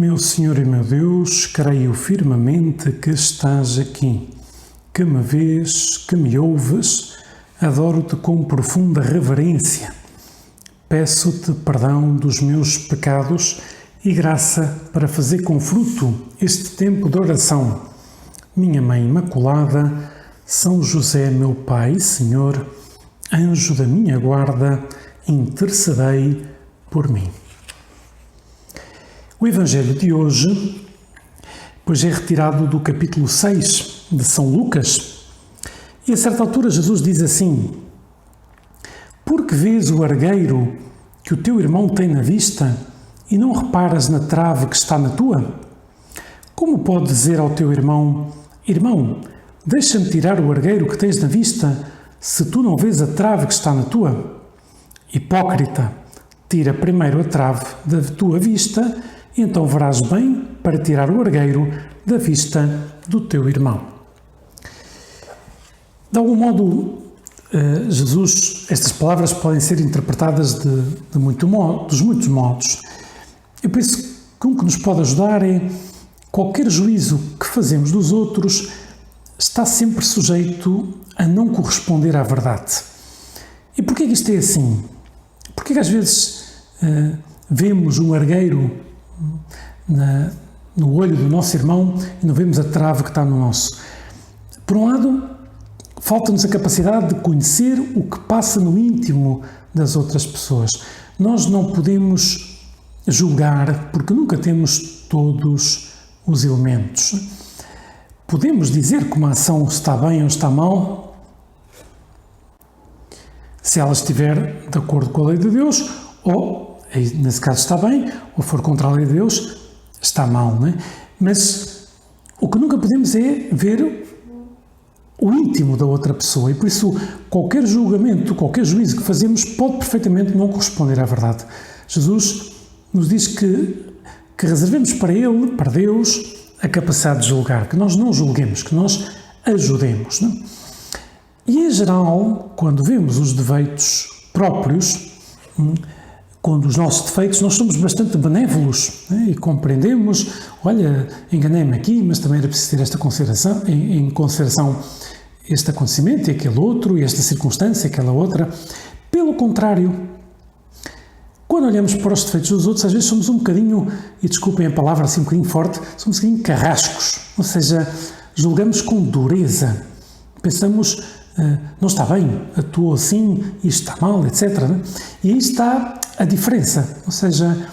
Meu Senhor e meu Deus, creio firmemente que estás aqui, que me vês, que me ouves, adoro-te com profunda reverência. Peço-te perdão dos meus pecados e graça para fazer com fruto este tempo de oração. Minha Mãe Imaculada, São José, meu Pai e Senhor, anjo da minha guarda, intercedei por mim. O Evangelho de hoje, pois é retirado do capítulo 6 de São Lucas, e a certa altura Jesus diz assim: porque vês o argueiro que o teu irmão tem na vista e não reparas na trave que está na tua? Como pode dizer ao teu irmão: irmão, deixa-me tirar o argueiro que tens na vista, se tu não vês a trave que está na tua? Hipócrita, tira primeiro a trave da tua vista, e então verás bem para tirar o argueiro da vista do teu irmão. De algum modo, Jesus, estas palavras podem ser interpretadas dos muitos modos. Eu penso que o que nos pode ajudar é qualquer juízo que fazemos dos outros está sempre sujeito a não corresponder à verdade. E porquê que isto é assim? Porquê que às vezes vemos um argueiro no olho do nosso irmão e não vemos a trave que está no nosso? Por um lado, falta-nos a capacidade de conhecer o que passa no íntimo das outras pessoas. Nós não podemos julgar porque nunca temos todos os elementos. Podemos dizer que uma ação está bem ou está mal se ela estiver de acordo com a lei de Deus, ou, nesse caso, está bem, ou for contra a lei de Deus, está mal, não é? Mas o que nunca podemos é ver o íntimo da outra pessoa, e por isso qualquer julgamento, qualquer juízo que fazemos pode perfeitamente não corresponder à verdade. Jesus nos diz que reservemos para Ele, para Deus, a capacidade de julgar, que nós não julguemos, que nós ajudemos, não é? E, em geral, quando vemos os defeitos próprios, quando os nossos defeitos, nós somos bastante benévolos, né? E compreendemos, olha, enganei-me aqui, mas também era preciso ter esta consideração, em consideração este acontecimento e aquele outro, e esta circunstância e aquela outra. Pelo contrário, quando olhamos para os defeitos dos outros, às vezes somos um bocadinho, e desculpem a palavra assim um bocadinho forte, somos um bocadinho carrascos, ou seja, julgamos com dureza, pensamos, não está bem, atuou assim, isto está mal, etc. Né? E aí está a diferença, ou seja,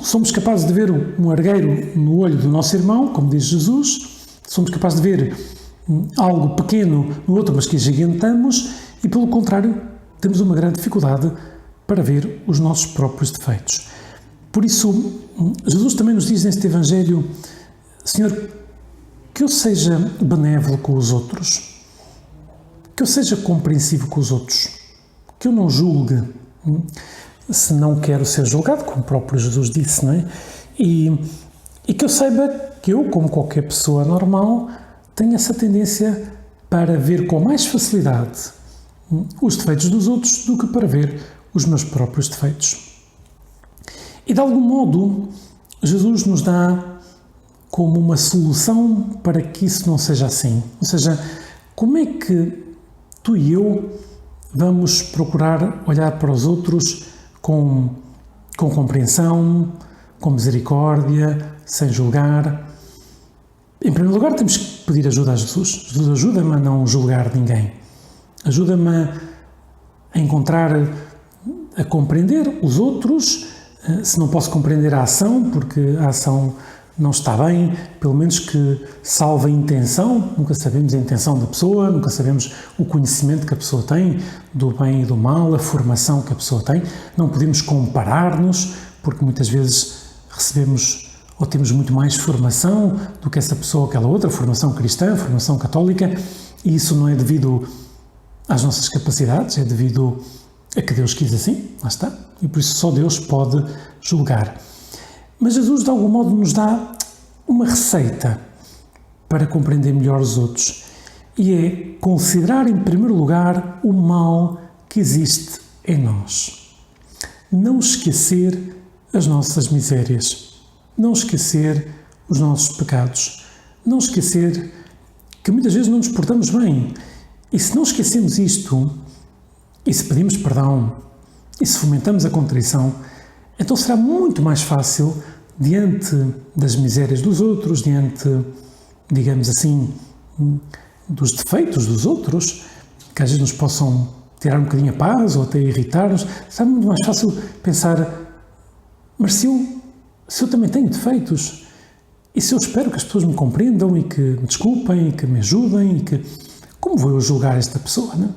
somos capazes de ver um argueiro no olho do nosso irmão, como diz Jesus, somos capazes de ver algo pequeno no outro, mas que agigantamos, e pelo contrário, temos uma grande dificuldade para ver os nossos próprios defeitos. Por isso, Jesus também nos diz neste Evangelho: Senhor, que eu seja benévolo com os outros, que eu seja compreensivo com os outros, que eu não julgue, se não quero ser julgado, como o próprio Jesus disse, não é? E que eu saiba que eu, como qualquer pessoa normal, tenho essa tendência para ver com mais facilidade os defeitos dos outros do que para ver os meus próprios defeitos. E de algum modo, Jesus nos dá como uma solução para que isso não seja assim. Ou seja, como é que tu e eu vamos procurar olhar para os outros com compreensão, com misericórdia, sem julgar? Em primeiro lugar, temos que pedir ajuda a Jesus. Jesus, ajuda-me a não julgar ninguém. Ajuda-me a encontrar, a compreender os outros. Se não posso compreender a ação, porque a ação não está bem, pelo menos que salve a intenção. Nunca sabemos a intenção da pessoa, nunca sabemos o conhecimento que a pessoa tem do bem e do mal, a formação que a pessoa tem. Não podemos comparar-nos, porque muitas vezes recebemos ou temos muito mais formação do que essa pessoa ou aquela outra, formação cristã, formação católica, e isso não é devido às nossas capacidades, é devido a que Deus quis assim, lá está, e por isso só Deus pode julgar. Mas Jesus, de algum modo, nos dá uma receita para compreender melhor os outros, e é considerar, em primeiro lugar, o mal que existe em nós. Não esquecer as nossas misérias. não esquecer os nossos pecados, não esquecer que muitas vezes não nos portamos bem. E se não esquecemos isto, e se pedimos perdão, e se fomentamos a contrição, então será muito mais fácil, diante das misérias dos outros, diante, digamos assim, dos defeitos dos outros, que às vezes nos possam tirar um bocadinho a paz ou até irritar-nos, será muito mais fácil pensar, mas se eu também tenho defeitos, e se eu espero que as pessoas me compreendam e que me desculpem e que me ajudem, e que como vou eu julgar esta pessoa, não é?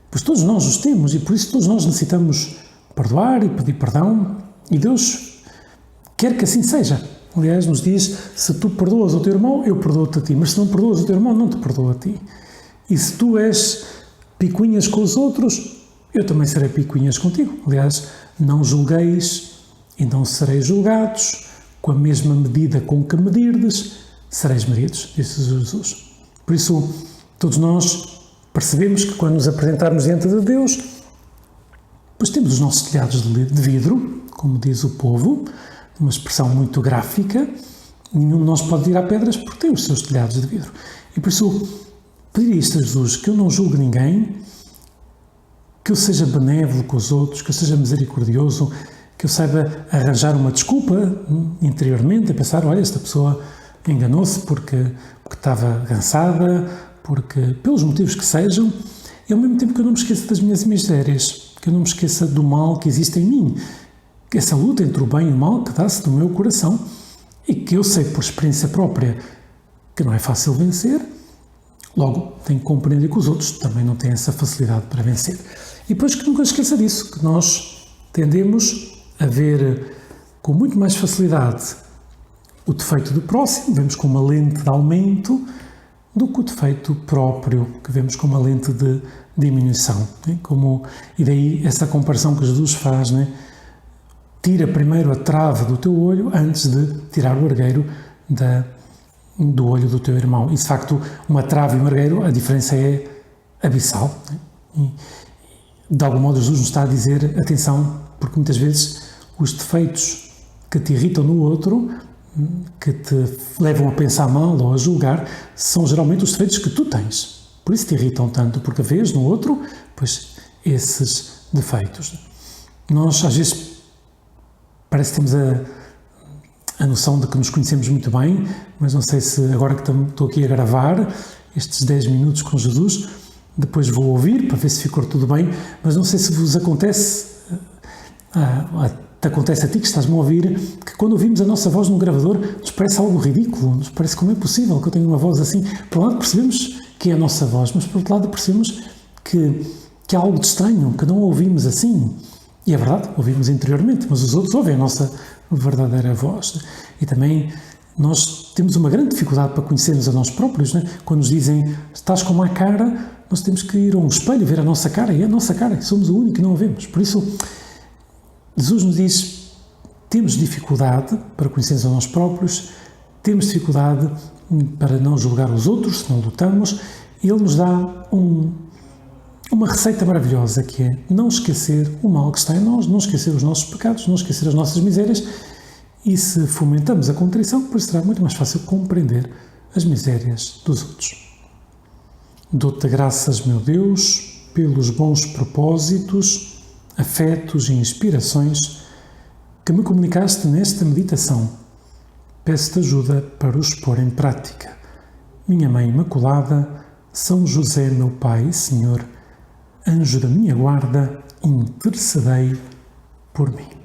Pois todos nós os temos e por isso todos nós necessitamos perdoar e pedir perdão, e Deus quer que assim seja. Aliás, nos diz, se tu perdoas o teu irmão, eu perdoo-te a ti, mas se não perdoas o teu irmão, não te perdoo a ti. E se tu és picuinhas com os outros, eu também serei picuinhas contigo. Aliás, não julgueis e não sereis julgados, com a mesma medida com que medirdes, sereis medidos, disse Jesus. Por isso, todos nós percebemos que quando nos apresentarmos diante de Deus, pois temos os nossos telhados de vidro, como diz o povo, uma expressão muito gráfica, nenhum de nós pode tirar pedras porque tem os seus telhados de vidro. E por isso, pedir isto a Jesus, que eu não julgue ninguém, que eu seja benévolo com os outros, que eu seja misericordioso, que eu saiba arranjar uma desculpa interiormente, a pensar, olha, esta pessoa enganou-se porque estava cansada, porque pelos motivos que sejam, e ao mesmo tempo que eu não me esqueça das minhas misérias, que eu não me esqueça do mal que existe em mim, que essa luta entre o bem e o mal que dá-se do meu coração, e que eu sei por experiência própria que não é fácil vencer, logo tenho que compreender que os outros também não têm essa facilidade para vencer. E depois que nunca esqueça disso, que nós tendemos a ver com muito mais facilidade o defeito do próximo, vemos com uma lente de aumento, do que o defeito próprio, que vemos com uma lente de diminuição. Né? E daí essa comparação que Jesus faz, né? Tira primeiro a trave do teu olho antes de tirar o argueiro do olho do teu irmão. E de facto, uma trave e um argueiro, a diferença é abissal. Né? E, de algum modo Jesus nos está a dizer, atenção, porque muitas vezes os defeitos que te irritam no outro, que te levam a pensar mal ou a julgar, são geralmente os defeitos que tu tens. Por isso te irritam tanto, porque vês no outro, pois, esses defeitos. Nós, às vezes, parece que temos a noção de que nos conhecemos muito bem, mas não sei se agora que estou aqui a gravar estes 10 minutos com Jesus, depois vou ouvir para ver se ficou tudo bem, mas não sei se vos acontece, te acontece a ti que estás-me a ouvir, que quando ouvimos a nossa voz no gravador nos parece algo ridículo, nos parece como é possível que eu tenha uma voz assim. Por um lado percebemos que é a nossa voz, mas por outro lado percebemos que há algo de estranho, que não a ouvimos assim. E é verdade, ouvimos interiormente, mas os outros ouvem a nossa verdadeira voz. E também nós temos uma grande dificuldade para conhecermos a nós próprios, né? Quando nos dizem, estás com má cara, nós temos que ir a um espelho ver a nossa cara, e é a nossa cara, somos o único que não a vemos. Por isso, Jesus nos diz, temos dificuldade para conhecermos a nós próprios, temos dificuldade para não julgar os outros, se não lutamos, e Ele nos dá uma receita maravilhosa, que é não esquecer o mal que está em nós, não esquecer os nossos pecados, não esquecer as nossas misérias, e se fomentamos a contrição, depois será muito mais fácil compreender as misérias dos outros. Dou-te graças, meu Deus, pelos bons propósitos, afetos e inspirações que me comunicaste nesta meditação. Peço-te ajuda para os pôr em prática. Minha Mãe Imaculada, São José, meu Pai e Senhor, anjo da minha guarda, intercedei por mim.